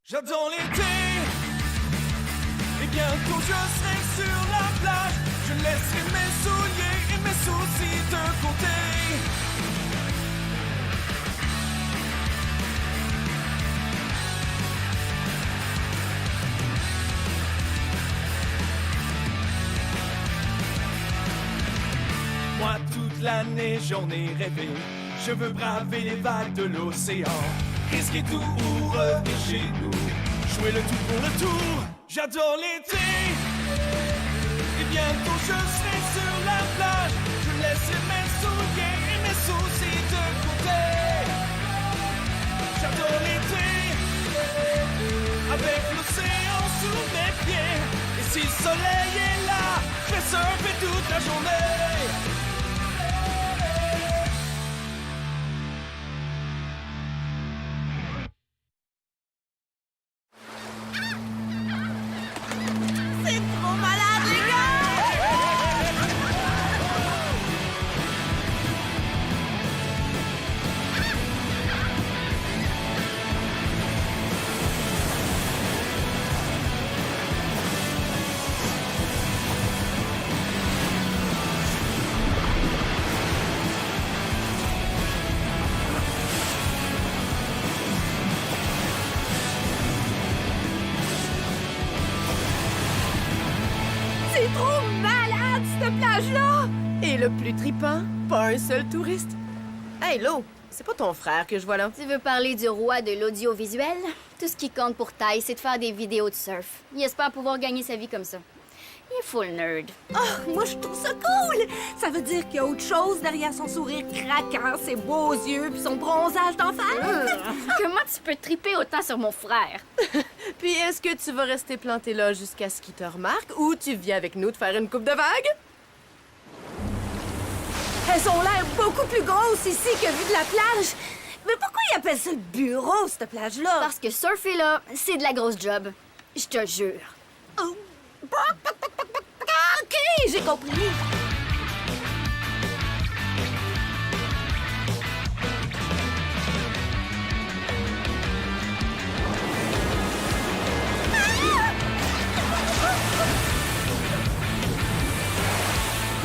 J'adore l'été, et bientôt je serai sur la plage. Je laisserai mes souliers et mes soucis de côté. Moi toute l'année j'en ai rêvé. Je veux braver les vagues de l'océan, risquer tout ou revenir chez nous, jouer le tout pour le tour. J'adore l'été, et bientôt je serai sur la plage. Je laisserai mes souliers et mes soucis de côté. J'adore l'été, avec l'océan sous mes pieds. Et si le soleil est là, je vais surfer toute la journée. C'est trop malade, cette plage-là! Et le plus tripant, pas un seul touriste. Hey, Lo, c'est pas ton frère que je vois là. Tu veux parler du roi de l'audiovisuel? Tout ce qui compte pour Ty, c'est de faire des vidéos de surf. Il espère pouvoir gagner sa vie comme ça. Il est full nerd. Oh, moi, je trouve ça cool! Ça veut dire qu'il y a autre chose derrière son sourire craquant, ses beaux yeux puis son bronzage d'enfer. Comment tu peux triper autant sur mon frère? Puis est-ce que tu vas rester planté là jusqu'à ce qu'il te remarque ou tu viens avec nous de faire une coupe de vagues? Elles ont l'air beaucoup plus grosses ici que vu de la plage. Mais pourquoi ils appellent ça le bureau, cette plage-là? Parce que surfer là, c'est de la grosse job. Je te jure. Oh. OK, j'ai compris.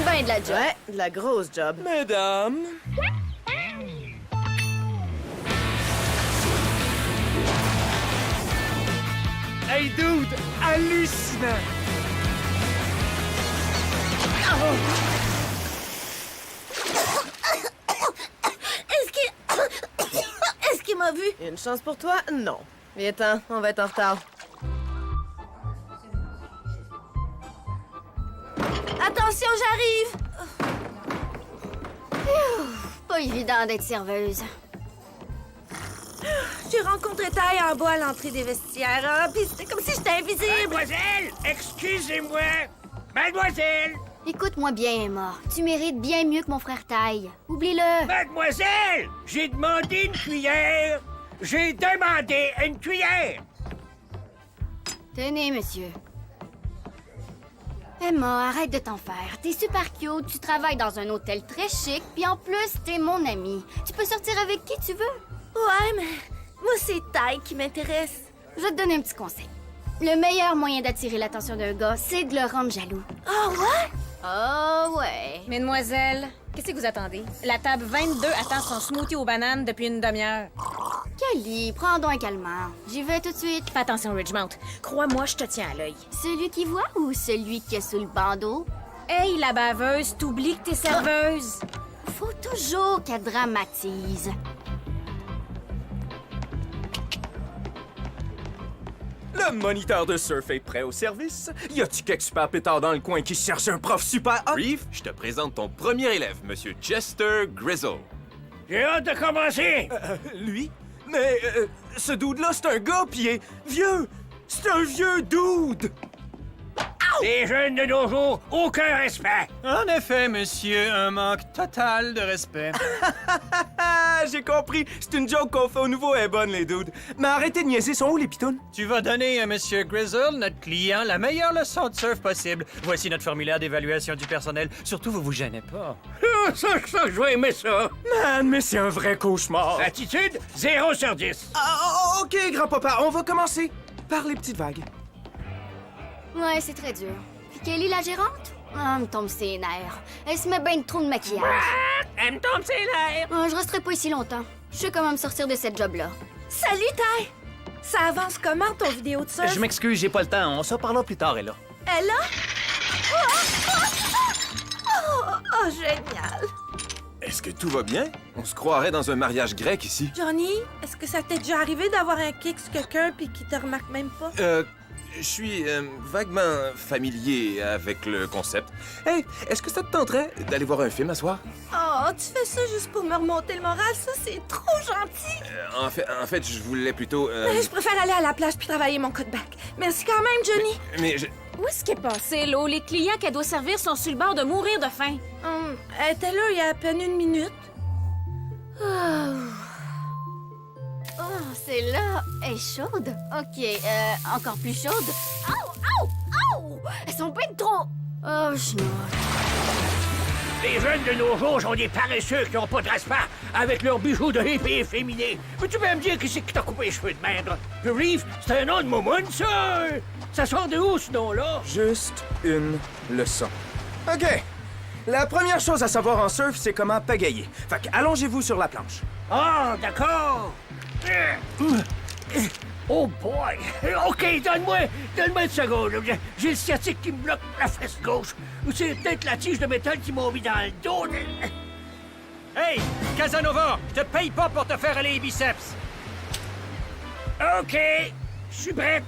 Ben de la job. Ouais, de la grosse job. Mesdames, Hey dude, hallucinant! Est-ce qu'il m'a vu? Une chance pour toi? Non. Viens-t'en, on va être en retard. Attention, j'arrive! Pas évident d'être serveuse. J'ai rencontré Ty en bas à l'entrée des vestiaires, hein, puis c'était comme si j'étais invisible. Mademoiselle, excusez-moi! Mademoiselle! Écoute-moi bien, Emma. Tu mérites bien mieux que mon frère Ty. Oublie-le. Mademoiselle! J'ai demandé une cuillère! J'ai demandé une cuillère! Tenez, monsieur. Emma, arrête de t'en faire. T'es super cute, tu travailles dans un hôtel très chic, puis en plus, t'es mon ami. Tu peux sortir avec qui tu veux. Ouais, mais moi, c'est Ty qui m'intéresse. Je vais te donner un petit conseil. Le meilleur moyen d'attirer l'attention d'un gars, c'est de le rendre jaloux. Ah ouais? Oh ouais. Mesdemoiselles, qu'est-ce que vous attendez? La table 22 attend son smoothie aux bananes depuis une demi-heure. Kelly, prends donc un calmant. J'y vais tout de suite. Fais attention, Ridgemount. Crois-moi, je te tiens à l'œil. Celui qui voit ou celui qui est sous le bandeau? Hey, la baveuse, t'oublies que t'es serveuse. Faut toujours qu'elle dramatise. le moniteur de surf est prêt au service. Y a-tu quelque super pétard dans le coin qui cherche un prof super hot? Reef, je te présente ton premier élève, Monsieur Chester Grizzle. J'ai hâte de commencer! Lui? Mais ce dude-là, c'est un gars, pis il est vieux! C'est un vieux dude! Les jeunes de nos jours, aucun respect! En effet, monsieur, un manque total de respect. Ah, j'ai compris. C'est une joke qu'on fait au nouveau, elle est bonne, les dudes. Mais arrêtez de niaiser, sont où les pitounes? Tu vas donner à monsieur Grizzle, notre client, la meilleure leçon de surf possible. Voici notre formulaire d'évaluation du personnel. Surtout, vous vous gênez pas. Ça, je vais aimer ça. Man, mais c'est un vrai cauchemar. Attitude, 0 sur 10. Ah, OK, grand-papa, on va commencer par les petites vagues. Ouais, c'est très dur. Puis Kelly, la gérante? Ah, elle me tombe ses nerfs. Elle se met bien trop de maquillage. Elle me tombe ses nerfs. Ah, je resterai pas ici longtemps. Je sais comment me sortir de cette job-là. Salut, Ty! Ça avance comment, ton vidéo de surf? Je m'excuse, j'ai pas le temps. On s'en parlera plus tard, Ella. Elle a? Oh, génial! Est-ce que tout va bien? On se croirait dans un mariage grec ici. Johnny, est-ce que ça t'est déjà arrivé d'avoir un kick sur quelqu'un puis qu'il te remarque même pas? Je suis vaguement familier avec le concept. Hey, est-ce que ça te tenterait d'aller voir un film à soir? Oh, tu fais ça juste pour me remonter le moral? Ça, c'est trop gentil! En fait, je voulais plutôt... Mais je préfère aller à la plage puis travailler mon cutback. Merci quand même, Johnny. Mais je... Où est-ce qu'elle est passée, l'eau? Les clients qu'elle doit servir sont sur le bord de mourir de faim. Elle était là il y a à peine 1 minute. Oh, c'est là. Elle est chaude. OK, encore plus chaude. Ouh! Elles sont bien trop... Oh, je noie. Les jeunes de nos jours sont des paresseux qui ont pas de raspart avec leurs bijoux de hippie efféminés. Peux-tu même dire qui c'est qui t'a coupé les cheveux de merde? Le Reef, c'est un nom de momoun, ça! Ça sort de où, ce nom-là? Juste une leçon. OK. La première chose à savoir en surf, c'est comment pagayer. Fait que allongez-vous sur la planche. Ah, d'accord. Oh boy! OK, donne-moi une seconde. J'ai le sciatique qui me bloque la fesse gauche. Ou c'est peut-être la tige de métal qui m'a mis dans le dos. Hey, Casanova, je te paye pas pour te faire aller les biceps. OK, je suis prêt.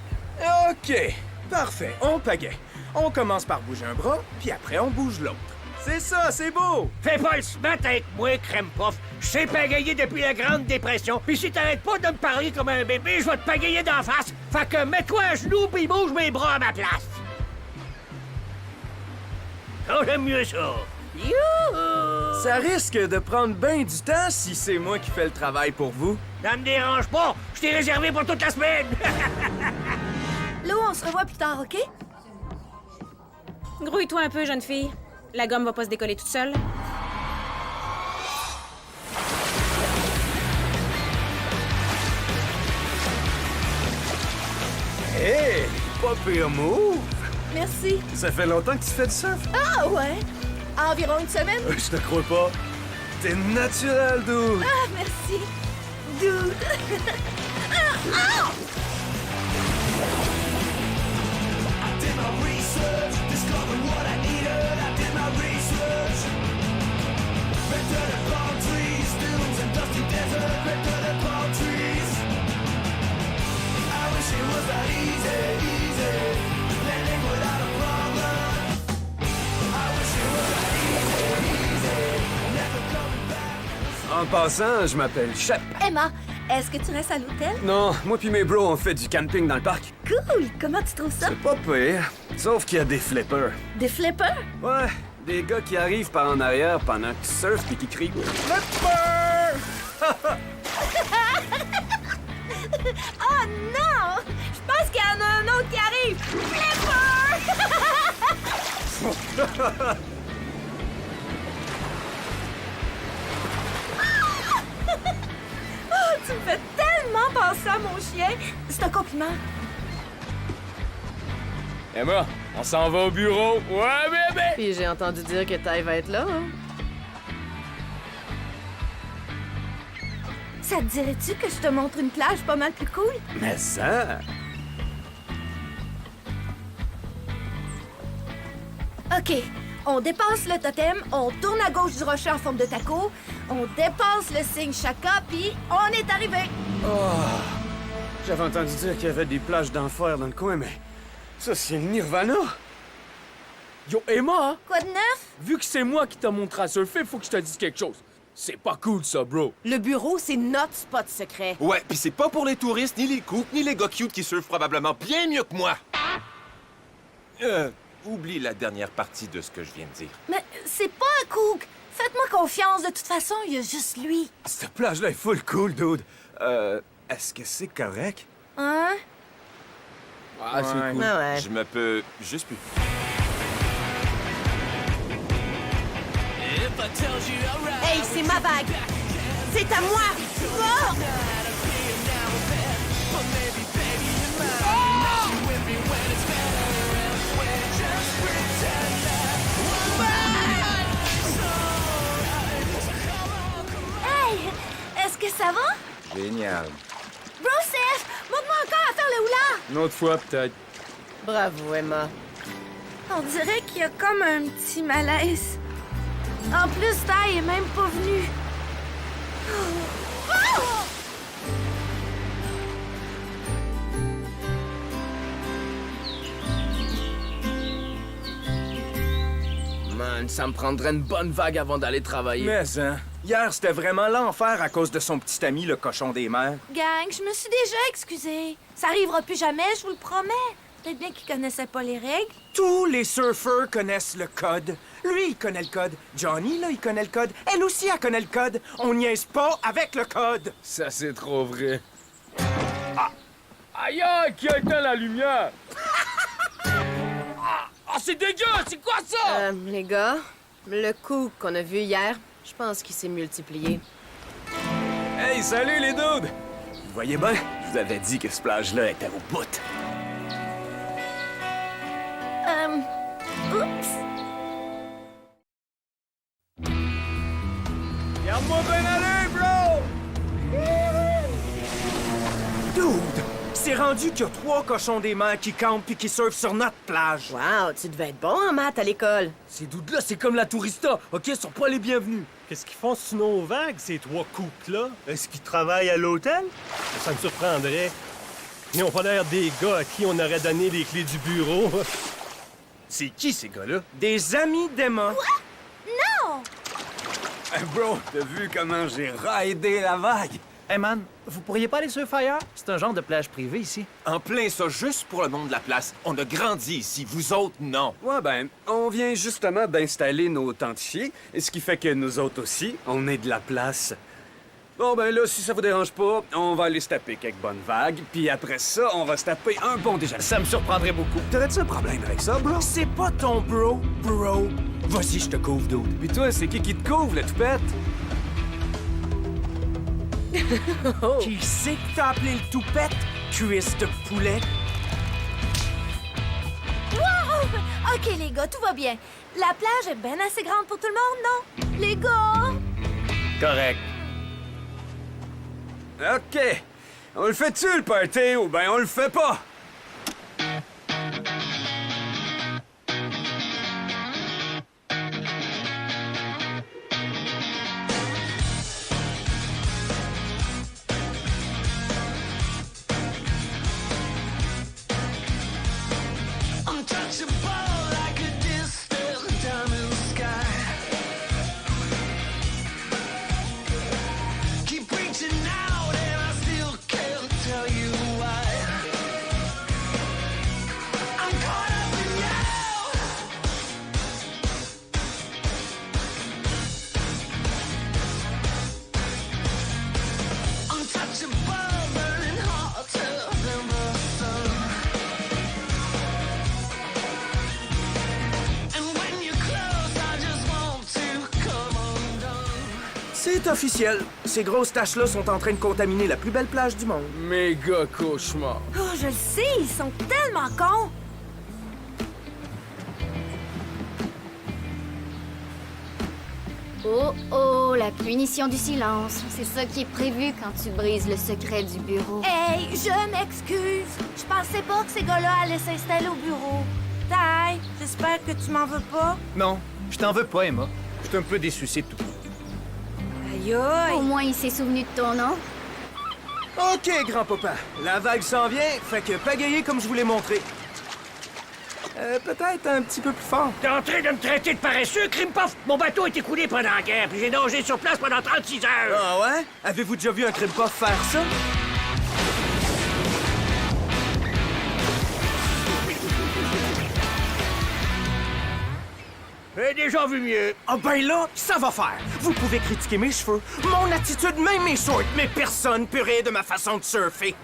OK. Parfait. On pagaie. On commence par bouger un bras, puis après on bouge l'autre. C'est ça, c'est beau! Fais pas le smart avec moi, crème puff. Je sais pagayer depuis la Grande Dépression. Puis si t'arrêtes pas de me parler comme un bébé, je vais te pagayer d'en face. Fait que mets-toi à genoux puis bouge mes bras à ma place. Oh, j'aime mieux ça. Youhou! Ça risque de prendre bien du temps si c'est moi qui fais le travail pour vous. Ça me dérange pas. Je t'ai réservé pour toute la semaine. Lou, on se revoit plus tard, OK? Grouille-toi un peu, jeune fille. La gomme va pas se décoller toute seule. Hé! Pas pire move! Merci. Ça fait longtemps que tu fais du surf? Ah ouais? Environ 1 semaine? Je te crois pas. T'es naturel, dude! Ah, merci. Dude. did my research, discovered what I needed. I did my research. Better than palm trees, dunes and dusty desert. Better than palm trees. I wish it was that easy. Landing without a problem. I wish it was that easy. Never coming back. En passant, je m'appelle Shep. Emma, est-ce que tu restes à l'hôtel? Non, moi puis mes bros, on fait du camping dans le parc. Cool! Comment tu trouves ça? C'est pas pire, sauf qu'il y a des flippers. Des flippers? Ouais, des gars qui arrivent par en arrière pendant qu'ils surfent et qui crient Flipper! Oh non! Je pense qu'il y en a un autre qui arrive! Flipper! Oh, tu me fais tellement penser à mon chien! C'est un compliment. Emma, on s'en va au bureau. Ouais, bébé! Puis j'ai entendu dire que Ty va être là, hein? Ça te dirait-tu que je te montre une plage pas mal plus cool? Mais ça... OK. On dépasse le totem, on tourne à gauche du rocher en forme de taco, on dépasse le signe Chaka, puis on est arrivé! J'avais entendu dire qu'il y avait des plages d'enfer dans le coin, mais... Ça, c'est le Nirvana! Yo, Emma, Quoi de neuf? vu que c'est moi qui t'a montré à surfer, faut que je te dise quelque chose. C'est pas cool, ça, bro. Le bureau, c'est notre spot secret. Ouais, pis c'est pas pour les touristes, ni les cooks, ni les gars cute qui surfent probablement bien mieux que moi. Oublie la dernière partie de ce que je viens de dire. Mais c'est pas un cook! Faites-moi confiance, de toute façon, il y a juste lui. Cette plage-là est full cool, dude. Est-ce que c'est correct? Hein? Ah, c'est cool. Ah ouais. Je me peux juste plus. Hey, c'est ma vague! C'est à moi! Oh! Hey! Est-ce que ça va? Génial. Broseph, montre-moi encore à faire le hula! Une autre fois, peut-être. Bravo, Emma. On dirait qu'il y a comme un petit malaise. En plus, Ty est même pas venu. Man, ça me prendrait une bonne vague avant d'aller travailler. Mais, hein, hier, c'était vraiment l'enfer à cause de son petit ami, le cochon des mers. Gang, je me suis déjà excusée. Ça arrivera plus jamais, je vous le promets. Peut-être bien qu'il connaissait pas les règles. Tous les surfeurs connaissent le code. Lui, il connaît le code. Johnny, là, il connaît le code. Elle aussi, elle connaît le code. On niaise pas avec le code. Ça, c'est trop vrai. Ah! Aïe, aïe, qui a éteint la lumière? Ah, c'est dégueu! C'est quoi ça? Les gars, le coup qu'on a vu hier, je pense qu'il s'est multiplié. Hey, salut les dudes! Vous voyez bien, je vous avais dit que ce plage-là était au bout. Oups! Regarde-moi bien aller, bro! Dude! C'est rendu qu'il y a 3 cochons des mers qui campent puis qui surfent sur notre plage. Wow, tu devais être bon en maths à l'école. Ces dudes-là, c'est comme la tourista, OK? Ils sont pas les bienvenus. Qu'est-ce qu'ils font sur nos vagues, ces 3 couples-là? Est-ce qu'ils travaillent à l'hôtel? Ça me surprendrait. Ils n'ont pas l'air des gars à qui on aurait donné les clés du bureau. C'est qui, ces gars-là? Des amis d'Emma. Non! Bro, t'as vu comment j'ai raidé la vague? Hey man, vous pourriez pas aller surfer ailleurs? C'est un genre de plage privée ici. En plein ça, juste pour le nom de la place. On a grandi ici, vous autres, non. Ouais, ben, on vient justement d'installer nos tentes chiens, et ce qui fait que nous autres aussi, on est de la place. Bon, ben là, si ça vous dérange pas, on va aller se taper quelques bonnes vagues, puis après ça, on va se taper un bon déjeuner. Ça me surprendrait beaucoup. T'aurais-tu un problème avec ça, bro? C'est pas ton bro. Vas-y, je te couvre, dude. Puis toi, c'est qui te couvre, le toupette? Qui c'est que t'as appelé le toupette? Cuisse de poulet? Wow! OK, les gars, tout va bien. La plage est bien assez grande pour tout le monde, non? Les gars! Correct. OK. On le fait-tu, le party, ou ben on le fait pas? C'est officiel. Ces grosses taches-là sont en train de contaminer la plus belle plage du monde. Méga cauchemar. Oh, je le sais, ils sont tellement cons! Oh oh, la punition du silence. C'est ça qui est prévu quand tu brises le secret du bureau. Hey, je m'excuse. Je pensais pas que ces gars-là allaient s'installer au bureau. Ty, j'espère que tu m'en veux pas. Non, je t'en veux pas, Emma. Je suis un peu déçu, c'est tout. Aïe aïe! Au moins, il s'est souvenu de ton nom. OK, grand-papa. La vague s'en vient, fait que pagayer comme je vous l'ai montré. Peut-être un petit peu plus fort. T'es en train de me traiter de paresseux, Krimpov? Mon bateau a été coulé pendant la guerre, puis j'ai nagé sur place pendant 36 heures. Ah ouais? Avez-vous déjà vu un Krimpov faire ça? J'ai déjà vu mieux. Ah ben là, ça va faire. Vous pouvez critiquer mes cheveux, mon attitude, même mes shorts, mais personne peut rire de ma façon de surfer.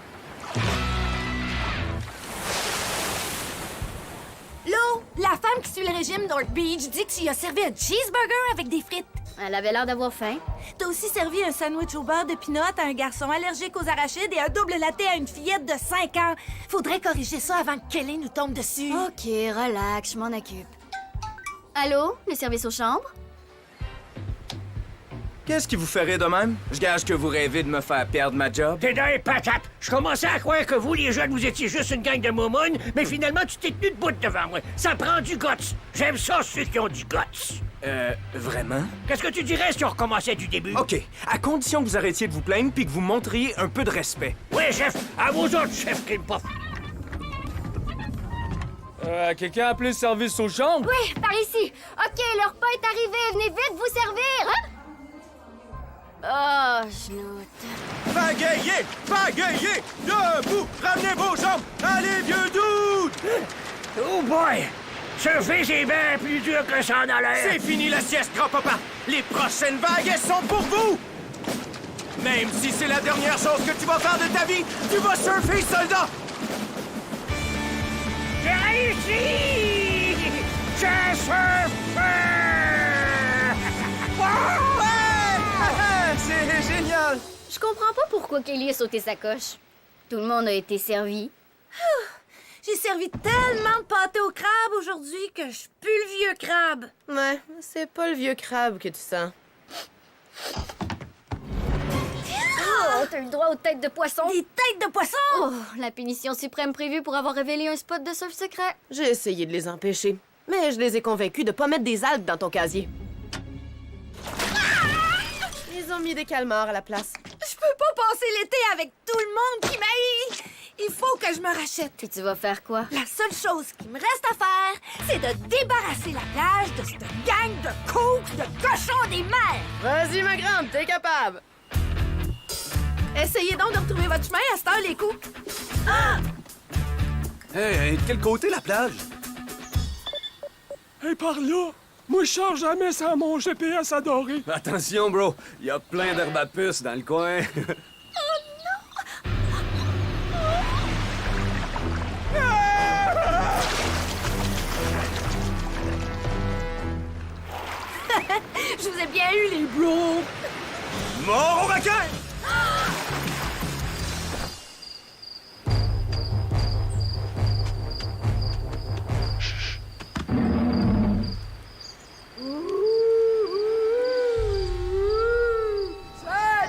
Lo, la femme qui suit le régime North Beach dit que tu y as servi un cheeseburger avec des frites. Elle avait l'air d'avoir faim. T'as aussi servi un sandwich au beurre de pinot à un garçon allergique aux arachides et un double latte à une fillette de 5 ans. Faudrait corriger ça avant que Kelly nous tombe dessus. OK, relax, je m'en occupe. Allô, le service aux chambres? Qu'est-ce qui vous ferait de même? Je gage que vous rêvez de me faire perdre ma job. T'es dans les patates! Je commençais à croire que vous, les jeunes, vous étiez juste une gang de moumounes, mais finalement, tu t'es tenu debout devant moi. Ça prend du guts. J'aime ça, ceux qui ont du guts. Vraiment? Qu'est-ce que tu dirais si on recommençait du début? OK, à condition que vous arrêtiez de vous plaindre puis que vous montriez un peu de respect. Oui, chef! À vos autres, chef Krimpoff! Quelqu'un a appelé le service aux chambres? Oui, par ici. OK, le repas est arrivé. Venez vite vous servir, hein? Oh, genoute. Pagayez! Pagayez! Debout! Ramenez vos jambes! Allez, vieux doute! Oh boy! Surfer, c'est bien plus dur que ça en a l'air! C'est fini la sieste, grand-papa! Les prochaines vagues, elles sont pour vous! Même si c'est la dernière chose que tu vas faire de ta vie, tu vas surfer, soldat! J'ai réussi! Je surfe! C'est génial! Je comprends pas pourquoi Kelly a sauté sa coche. Tout le monde a été servi. J'ai servi tellement de pâté au crabe aujourd'hui que je pue le vieux crabe. Ouais, c'est pas le vieux crabe que tu sens. Oh, t'as eu le droit aux têtes de poisson. Des têtes de poisson! Oh, la punition suprême prévue pour avoir révélé un spot de surf secret. J'ai essayé de les empêcher, mais je les ai convaincus de pas mettre des algues dans ton casier. Ils ont mis des calmars à la place. Je peux pas passer l'été avec tout le monde qui m'haït! Il faut que je me rachète. Puis tu vas faire quoi? La seule chose qui me reste à faire, c'est de débarrasser la plage de cette gang de coups de cochons des mers! Vas-y, ma grande, t'es capable! Essayez donc de retrouver votre chemin à cette heure, les coups. Ah! Hey, de quel côté la plage? Hey, par là! Moi, je change jamais sans mon GPS adoré. Attention, bro, il y a plein d'herbes à puce dans le coin. Je vous ai bien eu, les bros! Mort au requin!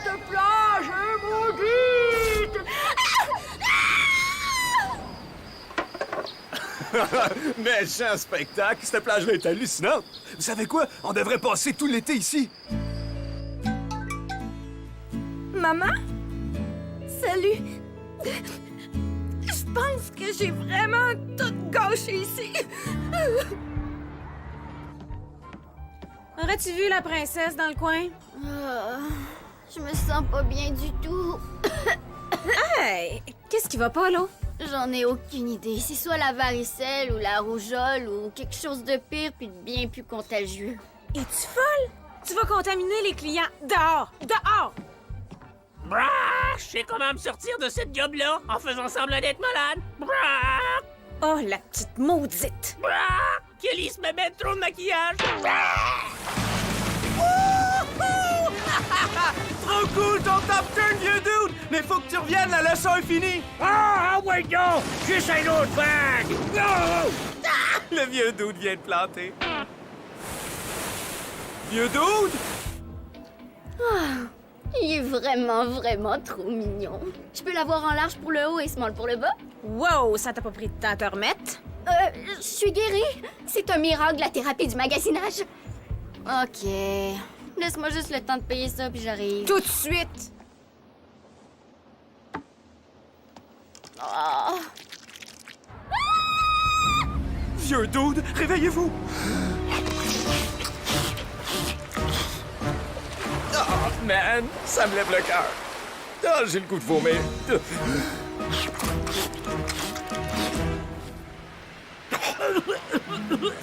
Cette plage est maudite! Méchant spectacle, cette plage-là est hallucinante. Vous savez quoi? On devrait passer tout l'été ici. Maman? Salut! Je pense que j'ai vraiment tout gâché ici. Aurais-tu vu la princesse dans le coin? Je me sens pas bien du tout. Hey! Qu'est-ce qui va pas, là? J'en ai aucune idée. C'est soit la varicelle ou la rougeole ou quelque chose de pire puis de bien plus contagieux. Es-tu folle? Tu vas contaminer les clients. Dehors! Dehors! Brah! Je sais comment me sortir de cette job-là en faisant semblant d'être malade. Brah! Oh, la petite maudite! Brah! Kelly se met bien trop de maquillage. Trop cool ton top turn, vieux dude! Mais faut que tu reviennes, la leçon est finie! Ah, ouais, non! Juste un autre vague! No! Le vieux dude vient de planter. Vieux dude? Il est vraiment, vraiment trop mignon. Je peux l'avoir en large pour le haut et small pour le bas? Wow, ça t'a pas pris de temps à te remettre? Je suis guérie. C'est un miracle, la thérapie du magasinage. OK. Laisse-moi juste le temps de payer ça, puis j'arrive. Tout de suite! Oh. Vieux dude, réveillez-vous! Oh, man, ça me lève le cœur. Ah, j'ai le goût de vomir.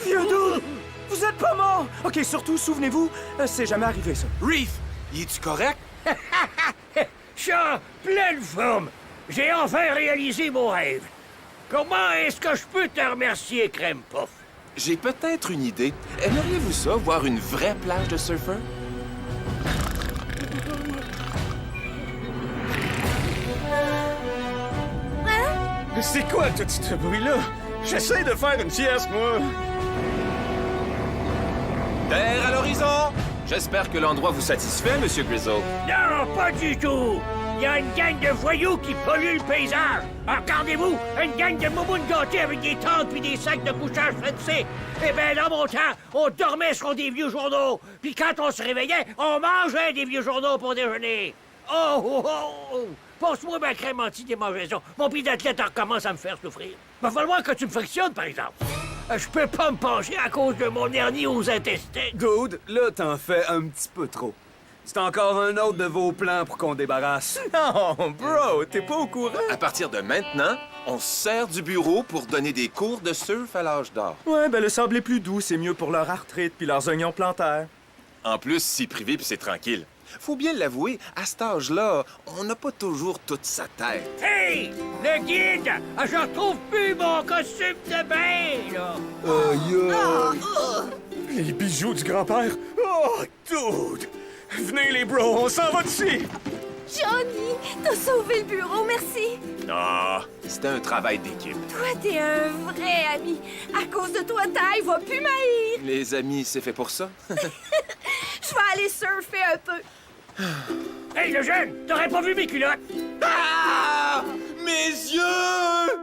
Vieux dude, vous êtes pas mort! OK, surtout, souvenez-vous, c'est jamais arrivé, ça. Reef, es-tu correct? Ça, pleine forme. J'ai enfin réalisé mon rêve. Comment est-ce que je peux te remercier, Crème Puff? J'ai peut-être une idée. Aimeriez-vous ça, voir une vraie plage de surfeurs? C'est quoi tout ce bruit-là? J'essaie de faire une sieste, moi! Terre à l'horizon! J'espère que l'endroit vous satisfait, Monsieur Grizzle. Non, pas du tout! Il y a une gang de voyous qui polluent le paysage! Regardez-vous, une gang de moumounes gâtés avec des tentes puis des sacs de couchage fencés! Eh ben, dans mon temps, on dormait sur des vieux journaux, puis quand on se réveillait, on mangeait des vieux journaux pour déjeuner! Oh, oh, oh, oh! Passe-moi ma crème anti-démangeaison. Mon pied d'athlète recommence à me faire souffrir. Va falloir que tu me frictionnes, par exemple. Je peux pas me pencher à cause de mon hernie aux intestins. Good, là, t'en fais un petit peu trop. C'est encore un autre de vos plans pour qu'on débarrasse. Non, bro, t'es pas au courant? À partir de maintenant, on se sert du bureau pour donner des cours de surf à l'âge d'or. Ouais, ben le sable est plus doux, c'est mieux pour leur arthrite puis leurs oignons plantaires. En plus, c'est privé puis c'est tranquille. Faut bien l'avouer, à cet âge-là, on n'a pas toujours toute sa tête. Hey! Le guide! Je retrouve plus mon costume de bain, là! Les bijoux du grand-père? Oh, dude! Venez, les bros, on s'en va d'ici! Johnny, t'as sauvé le bureau, merci. Non, c'était un travail d'équipe. Toi, t'es un vrai ami. À cause de toi, Ty va plus m'haïr. Les amis, c'est fait pour ça. Je vais aller surfer un peu. Hey, le jeune! T'aurais pas vu mes culottes? Ah! Mes yeux!